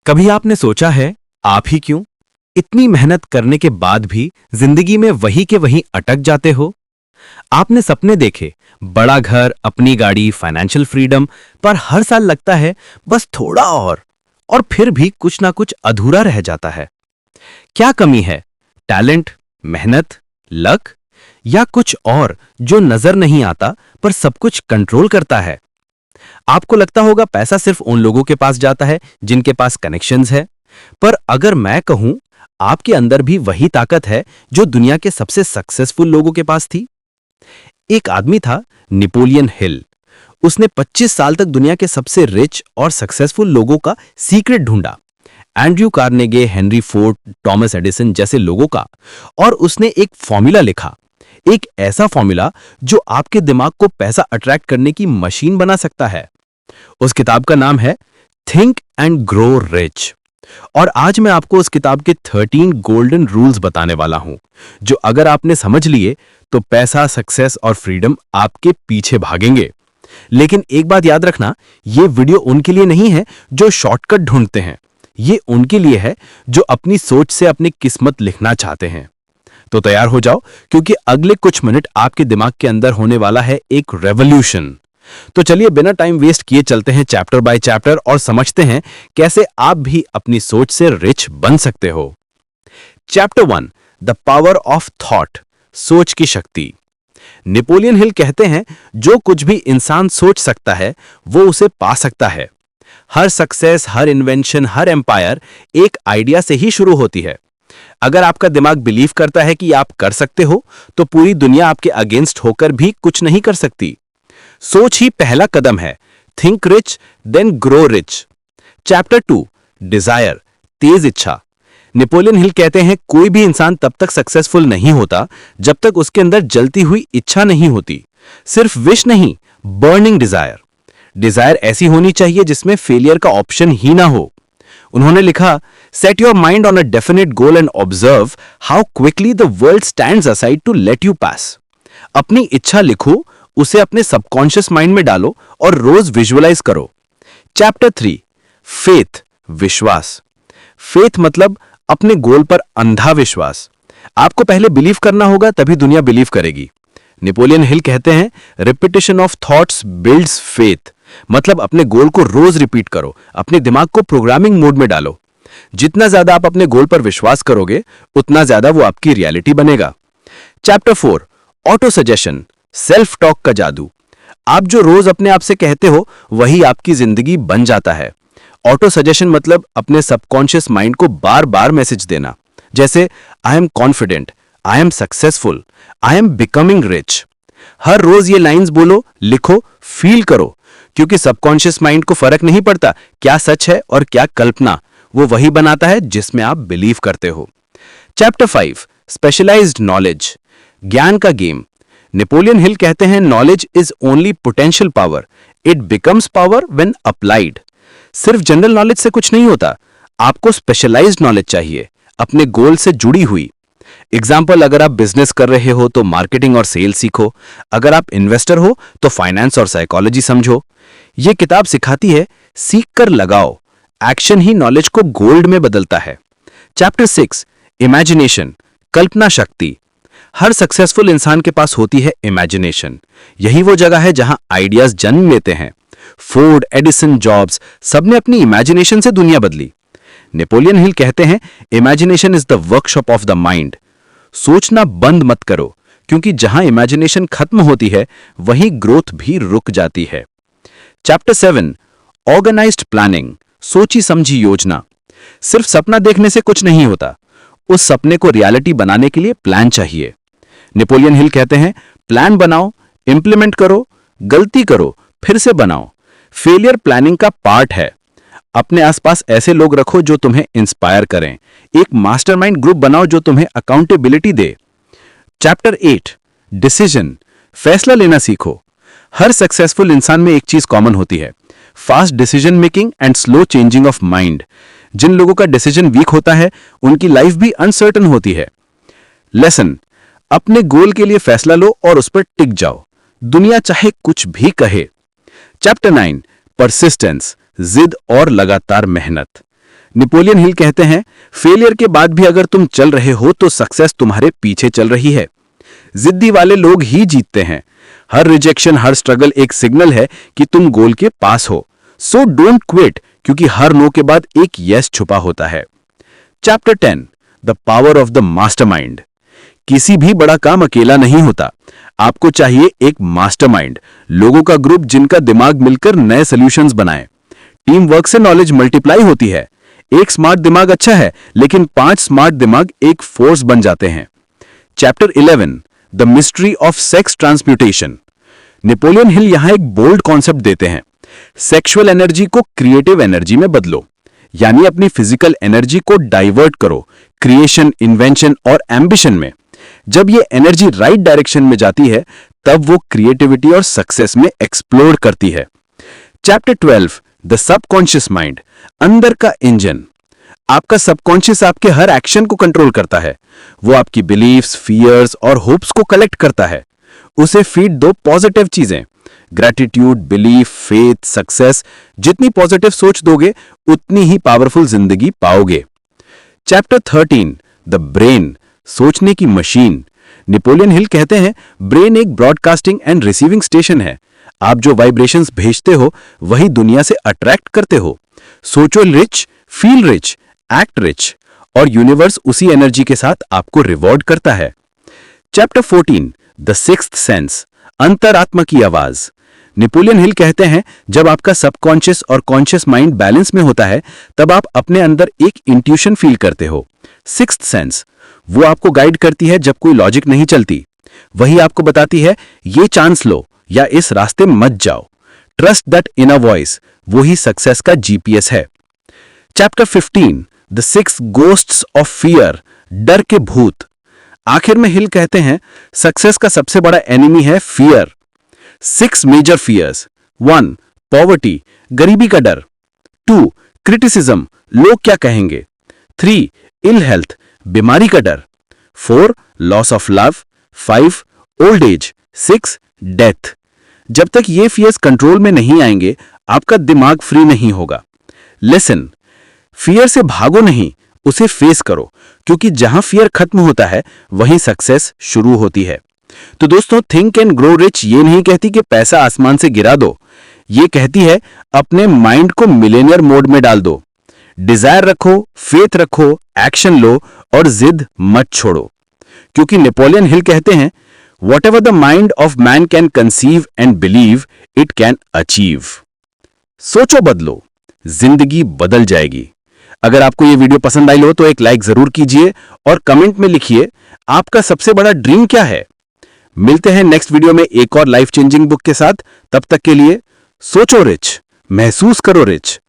कभी आपने सोचा है, आप ही क्यों इतनी मेहनत करने के बाद भी जिंदगी में वही के वहीं अटक जाते हो? आपने सपने देखे, बड़ा घर, अपनी गाड़ी, फाइनेंशियल फ्रीडम, पर हर साल लगता है बस थोड़ा और फिर भी कुछ ना कुछ अधूरा रह जाता है। क्या कमी है? टैलेंट, मेहनत, लक, या कुछ और जो नजर नहीं आता पर सब कुछ कंट्रोल करता है? आपको लगता होगा पैसा सिर्फ उन लोगों के पास जाता है जिनके पास कनेक्शंस है, पर अगर मैं कहूं, आपके अंदर भी वही ताकत है जो दुनिया के सबसे सक्सेसफुल लोगों के पास थी। एक आदमी था, नेपोलियन हिल। उसने 25 साल तक दुनिया के सबसे रिच और सक्सेसफुल लोगों का सीक्रेट ढूंढा, Andrew Carnegie, Henry Ford, Thomas Edison जैसे लोगों का, और उसने एक फॉर्मूला लिखा, एक ऐसा फॉर्मूला जो आपके दिमाग को पैसा अट्रैक्ट करने की मशीन बना सकता है। उस किताब का नाम है थिंक एंड ग्रो रिच, और आज मैं आपको उस किताब के 13 गोल्डन रूल्स बताने वाला हूं, जो अगर आपने समझ लिए तो पैसा, सक्सेस और फ्रीडम आपके पीछे भागेंगे। लेकिन एक बात याद रखना, यह वीडियो उनके लिए नहीं है जो शॉर्टकट ढूंढते हैं, ये उनके लिए है जो अपनी सोच से अपनी किस्मत लिखना चाहते हैं। तो तैयार हो जाओ, क्योंकि अगले कुछ मिनट आपके दिमाग के अंदर होने वाला है एक रेवोल्यूशन। तो चलिए बिना टाइम वेस्ट किए चलते हैं चैप्टर बाय चैप्टर और समझते हैं कैसे आप भी अपनी सोच से रिच बन सकते हो। Chapter 1, the power of thought, सोच की शक्ति। नेपोलियन हिल कहते हैं, जो कुछ भी इंसान सोच सकता है वो उसे पा सकता है। हर सक्सेस, हर इन्वेंशन, हर एम्पायर एक आइडिया से ही शुरू होती है। अगर आपका दिमाग बिलीव करता है कि आप कर सकते हो, तो पूरी दुनिया आपके अगेंस्ट होकर भी कुछ नहीं कर सकती। सोच ही पहला कदम है। Think rich then grow rich. Chapter 2, desire, तेज इच्छा। नेपोलियन हिल कहते हैं, कोई भी इंसान तब तक सक्सेसफुल नहीं होता जब तक उसके अंदर जलती हुई इच्छा नहीं होती। सिर्फ विश नहीं, बर्निंग डिजायर। डिजायर ऐसी होनी चाहिए जिसमें फेलियर का ऑप्शन ही ना हो। उन्होंने लिखा, set your mind on a definite goal and observe how quickly the world stands aside to let you pass. अपनी इच्छा लिखो, उसे अपने सबकॉन्शियस माइंड में डालो और रोज विजुअलाइज करो। चैप्टर 3, फेथ, विश्वास। फेथ मतलब अपने गोल पर अंधा विश्वास। आपको पहले बिलीव करना होगा, तभी दुनिया बिलीव करेगी। नेपोलियन हिल कहते हैं, repetition of thoughts builds faith, मतलब अपने गोल को रोज रिपीट करो, अपने दिमाग को प्रोग्रामिंग मोड में डालो। जितना ज्यादा आप अपने गोल पर विश्वास करोगे, उतना ज्यादा वो आपकी रियलिटी बनेगा। Chapter 4, auto suggestion, self talk का जादू। आप जो रोज अपने आप से कहते हो वही आपकी जिंदगी बन जाता है। ऑटो सजेशन मतलब अपने सबकॉन्शियस माइंड को बार बार मैसेज देना, जैसे I am confident, I am successful, I am becoming rich. हर रोज ये लाइंस बोलो, लिखो, फील करो, क्योंकि सबकॉन्शियस माइंड को फर्क नहीं पड़ता क्या सच है और क्या कल्पना, वो वही बनाता है जिसमें आप बिलीव करते हो। चैप्टर 5, स्पेशलाइज्ड नॉलेज, ज्ञान का गेम। नेपोलियन हिल कहते हैं, knowledge is only potential power, it becomes power when applied. सिर्फ जनरल नॉलेज से कुछ नहीं होता, आपको स्पेशलाइज्ड नॉलेज चाहिए, अपने गोल से जुड़ी हुई। एग्जाम्पल, अगर आप बिजनेस कर रहे हो तो मार्केटिंग और सेल सीखो, अगर आप इन्वेस्टर हो तो फाइनेंस और साइकोलॉजी समझो। यह किताब सिखाती है, सीख कर लगाओ, एक्शन ही नॉलेज को गोल्ड में बदलता है। चैप्टर 6, इमेजिनेशन, कल्पना शक्ति। हर सक्सेसफुल इंसान के पास होती है इमेजिनेशन। यही वो जगह है जहां आइडियाज जन्म लेते हैं। फोर्ड, एडिसन, जॉब्स, सबने अपनी इमेजिनेशन से दुनिया बदली। नेपोलियन हिल कहते हैं, imagination is the workshop of the mind. सोचना बंद मत करो, क्योंकि जहां इमेजिनेशन खत्म होती है वहीं ग्रोथ भी रुक जाती है। चैप्टर 7, ऑर्गेनाइज्ड प्लानिंग, सोची समझी योजना। सिर्फ सपना देखने से कुछ नहीं होता, उस सपने को रियलिटी बनाने के लिए प्लान चाहिए। नेपोलियन हिल कहते हैं, प्लान बनाओ, इंप्लीमेंट करो, गलती करो, फिर से बनाओ। फेलियर प्लानिंग का पार्ट है। अपने आसपास ऐसे लोग रखो जो तुम्हें इंस्पायर करें। एक मास्टरमाइंड ग्रुप बनाओ जो तुम्हें अकाउंटेबिलिटी दे। चैप्टर 8, डिसीजन, फैसला लेना सीखो। हर सक्सेसफुल इंसान में एक चीज कॉमन होती है, fast decision making and slow changing of mind. जिन लोगों का डिसीजन वीक होता है उनकी लाइफ भी अनसर्टन होती है। लेसन, अपने गोल के लिए फैसला लो और उस पर टिक जाओ, दुनिया चाहे कुछ भी कहे। चैप्टर 9, परसिस्टेंस, जिद और लगातार मेहनत। नेपोलियन हिल कहते हैं, फेलियर के बाद भी अगर तुम चल रहे हो तो सक्सेस तुम्हारे पीछे चल रही है। जिद्दी वाले लोग ही जीतते हैं। हर रिजेक्शन, हर स्ट्रगल एक सिग्नल है कि तुम गोल के पास हो। सो डोंट क्विट, क्योंकि हर नो के बाद एक यस छुपा होता है। Chapter 10, the power of the mastermind. किसी भी बड़ा काम अकेला नहीं होता। आपको चाहिए एक मास्टरमाइंड, लोगों का ग्रुप जिनका दिमाग मिलकर नए सॉल्यूशंस बनाए। टीम वर्क से नॉलेज मल्टीप्लाई होती है। एक स्मार्ट दिमाग अच्छा है, लेकिन 5 स्मार्ट दिमाग एक फोर्स बन जाते हैं। Chapter 11, the mystery of sex transmutation. Napoleon Hill यहां एक बोल्ड कॉन्सेप्ट देते हैं। सेक्सुअल एनर्जी को क्रिएटिव एनर्जी में बदलो, यानी अपनी फिजिकल एनर्जी को डाइवर्ट करो क्रिएशन, इन्वेंशन और एम्बिशन में। जब ये एनर्जी राइट डायरेक्शन में जाती है, तब वो क्रिएटिविटी और सक्सेस में एक्सप्लोर करती है। चैप्टर 12, द सबकॉन्शियस माइंड, अंदर का इंजन। आपका सबकॉन्शियस आपके हर एक्शन को कंट्रोल करता है। वो आपकी बिलीफ्स, फियर्स और होप्स को कलेक्ट करता है। उसे फीड दो पॉजिटिव चीजें, ग्रैटिट्यूड, बिलीफ, फेथ, सक्सेस। जितनी पॉजिटिव सोच दोगे, उतनी ही पावरफुल जिंदगी पाओगे। चैप्टर 13, द ब्रेन, सोचने की मशीन। नेपोलियन हिल कहते हैं, ब्रेन एक ब्रॉडकास्टिंग एंड रिसीविंग स्टेशन है। आप जो वाइब्रेशंस भेजते हो, वही दुनिया से अट्रैक्ट करते हो। सोचो rich, feel rich, act rich, और यूनिवर्स उसी एनर्जी के साथ आपको रिवॉर्ड करता है। चैप्टर 14, द सिक्स्थ सेंस, अंतरात्मा की आवाज। नेपोलियन हिल कहते हैं, जब आपका सबकॉन्शियस और कॉन्शियस माइंड बैलेंस में होता है, तब आप अपने अंदर एक इंट्यूशन फील करते हो। सिक्स्थ सेंस, वो आपको गाइड करती है जब कोई लॉजिक नहीं चलती। वही आपको बताती है, ये चांस लो या इस रास्ते मत जाओ। ट्रस्ट दैट इनर वॉइस, वो ही सक्सेस का जीपीएस है। Chapter 15, the 6 ghosts of fear, डर के भूत। आखिर में हिल कहते हैं, सक्सेस का सबसे बड़ा एनिमी है फियर। 6 major fears. 1, पॉवर्टी, गरीबी का डर। 2, क्रिटिसिज्म, लोग क्या कहेंगे। 3, इल हेल्थ, बीमारी का डर। 4, loss of love. 5, old age. 6, death. जब तक ये फियर्स कंट्रोल में नहीं आएंगे, आपका दिमाग फ्री नहीं होगा। लिसन, फियर से भागो नहीं, उसे फेस करो, क्योंकि जहां फियर खत्म होता है, वहीं सक्सेस शुरू होती है। तो दोस्तों, थिंक एंड ग्रो रिच ये नहीं कहती कि पैसा आसमान से गिरा दो। ये कहती है, अपने माइंड को मिलेनियर मोड में डाल दो। डिजायर रखो, फेथ रखो, एक्शन लो और जिद मत छोड़ो। क्योंकि नेपोलियन हिल कहते हैं, whatever the mind of man can conceive and believe, it can achieve। सोचो बदलो, जिंदगी बदल जाएगी। अगर आपको ये वीडियो पसंद आई हो तो एक लाइक जरूर कीजिए और कमेंट में लिखिए, आपका सबसे बड़ा ड्रीम क्या है। मिलते हैं नेक्स्ट वीडियो में एक और लाइफ चेंजिंग बुक के साथ। तब तक के लिए सोचो रिच, महसूस करो रिच